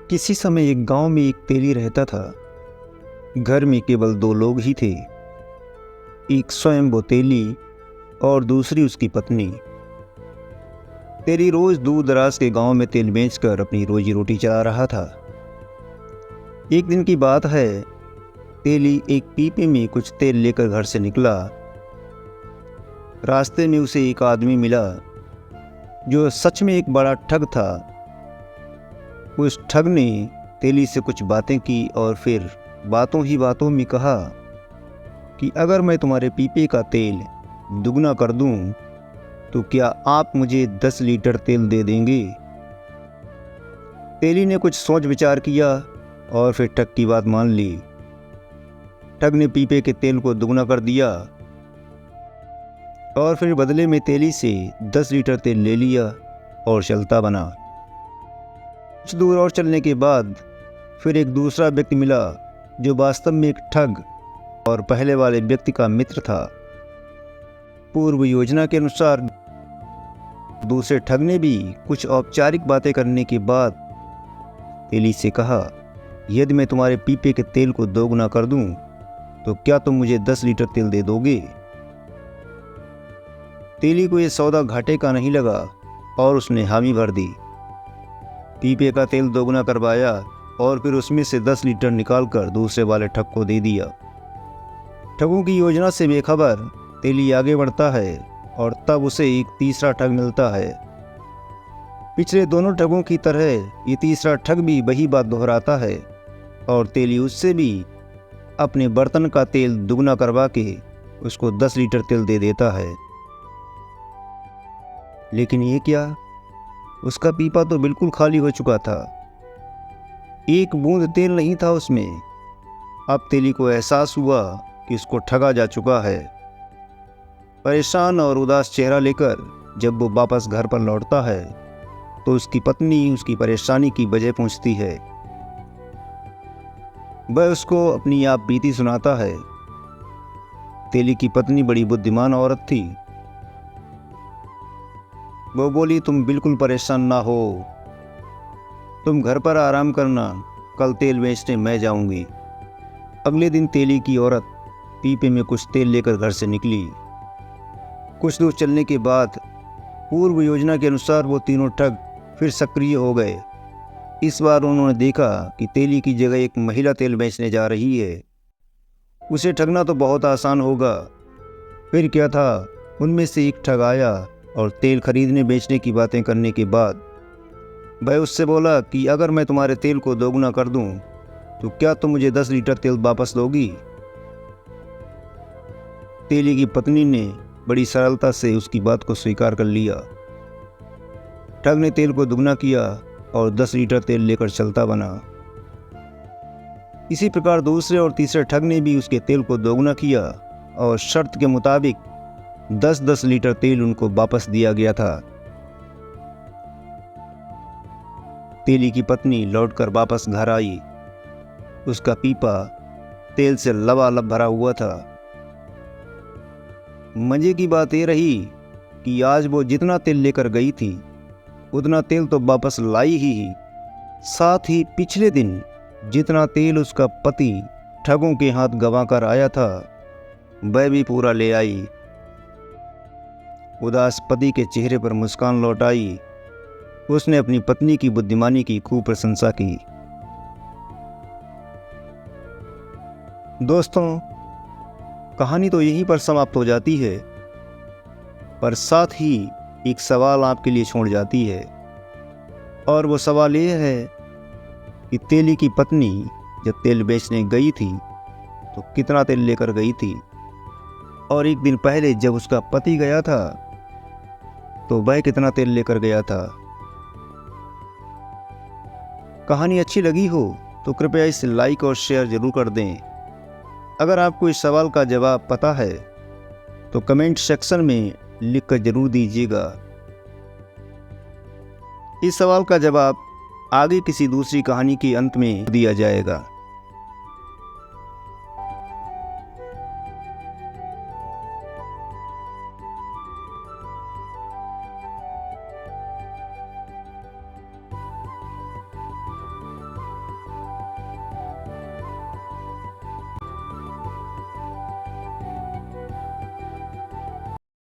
किसी समय एक गांव में एक तेली रहता था। घर में केवल दो लोग ही थे, एक स्वयं वो तेली और दूसरी उसकी पत्नी। तेली रोज दूर दराज के गांव में तेल बेचकर अपनी रोजी रोटी चला रहा था। एक दिन की बात है, तेली एक पीपे में कुछ तेल लेकर घर से निकला। रास्ते में उसे एक आदमी मिला जो सच में एक बड़ा ठग था। उस ठग ने तेली से कुछ बातें की और फिर बातों ही बातों में कहा कि अगर मैं तुम्हारे पीपे का तेल दुगना कर दूं तो क्या आप मुझे 10 लीटर तेल दे देंगे। तेली ने कुछ सोच विचार किया और फिर ठग की बात मान ली। ठग ने पीपे के तेल को दुगना कर दिया और फिर बदले में तेली से 10 लीटर तेल ले लिया और चलता बना। कुछ दूर और चलने के बाद फिर एक दूसरा व्यक्ति मिला जो वास्तव में एक ठग और पहले वाले व्यक्ति का मित्र था। पूर्व योजना के अनुसार दूसरे ठग ने भी कुछ औपचारिक बातें करने के बाद तेली से कहा, यदि मैं तुम्हारे पीपे के तेल को दोगुना कर दूं तो क्या तुम मुझे 10 लीटर तेल दे दोगे। तेली को यह सौदा घाटे का नहीं लगा और उसने हामी भर दी। पीपे का तेल दोगुना करवाया और फिर उसमें से 10 लीटर निकालकर दूसरे वाले ठग को दे दिया। ठगों की योजना से बेखबर तेली आगे बढ़ता है और तब उसे एक तीसरा ठग मिलता है। पिछले दोनों ठगों की तरह ये तीसरा ठग भी वही बात दोहराता है और तेली उससे भी अपने बर्तन का तेल दुगना करवा के उसको 10 लीटर तेल दे देता है। लेकिन ये क्या, उसका पीपा तो बिल्कुल खाली हो चुका था। एक बूंद तेल नहीं था उसमें। अब तेली को एहसास हुआ कि उसको ठगा जा चुका है। परेशान और उदास चेहरा लेकर जब वो वापस घर पर लौटता है तो उसकी पत्नी उसकी परेशानी की वजह पूछती है। वह उसको अपनी आप बीती सुनाता है। तेली की पत्नी बड़ी बुद्धिमान औरत थी। वो बोली, तुम बिल्कुल परेशान ना हो, तुम घर पर आराम करना, कल तेल बेचने मैं जाऊंगी। अगले दिन तेली की औरत पीपे में कुछ तेल लेकर घर से निकली। कुछ दूर चलने के बाद पूर्व योजना के अनुसार वो तीनों ठग फिर सक्रिय हो गए। इस बार उन्होंने देखा कि तेली की जगह एक महिला तेल बेचने जा रही है। उसे ठगना तो बहुत आसान होगा। फिर क्या था, उनमें से एक ठग आया और तेल खरीदने बेचने की बातें करने के बाद वह उससे बोला कि अगर मैं तुम्हारे तेल को दोगुना कर दूं तो क्या तुम मुझे 10 लीटर तेल वापस दोगी। तेली की पत्नी ने बड़ी सरलता से उसकी बात को स्वीकार कर लिया। ठग ने तेल को दुगना किया और 10 लीटर तेल लेकर चलता बना। इसी प्रकार दूसरे और तीसरे ठग ने भी उसके तेल को दोगुना किया और शर्त के मुताबिक 10-10 लीटर तेल उनको वापस दिया गया था। तेली की पत्नी लौटकर वापस घर आई। उसका पीपा तेल से लबालब भरा हुआ था। मजे की बात यह रही कि आज वो जितना तेल लेकर गई थी उतना तेल तो वापस लाई ही। साथ ही पिछले दिन जितना तेल उसका पति ठगों के हाथ गंवाकर आया था वह भी पूरा ले आई। उदास पति के चेहरे पर मुस्कान लौट आई। उसने अपनी पत्नी की बुद्धिमानी की खूब प्रशंसा की। दोस्तों, कहानी तो यहीं पर समाप्त हो जाती है, पर साथ ही एक सवाल आपके लिए छोड़ जाती है। और वो सवाल ये है कि तेली की पत्नी जब तेल बेचने गई थी तो कितना तेल लेकर गई थी, और एक दिन पहले जब उसका पति गया था तो वह कितना तेल लेकर गया था। कहानी अच्छी लगी हो तो कृपया इसे लाइक और शेयर जरूर कर दें। अगर आपको इस सवाल का जवाब पता है तो कमेंट सेक्शन में लिखकर जरूर दीजिएगा। इस सवाल का जवाब आगे किसी दूसरी कहानी के अंत में दिया जाएगा।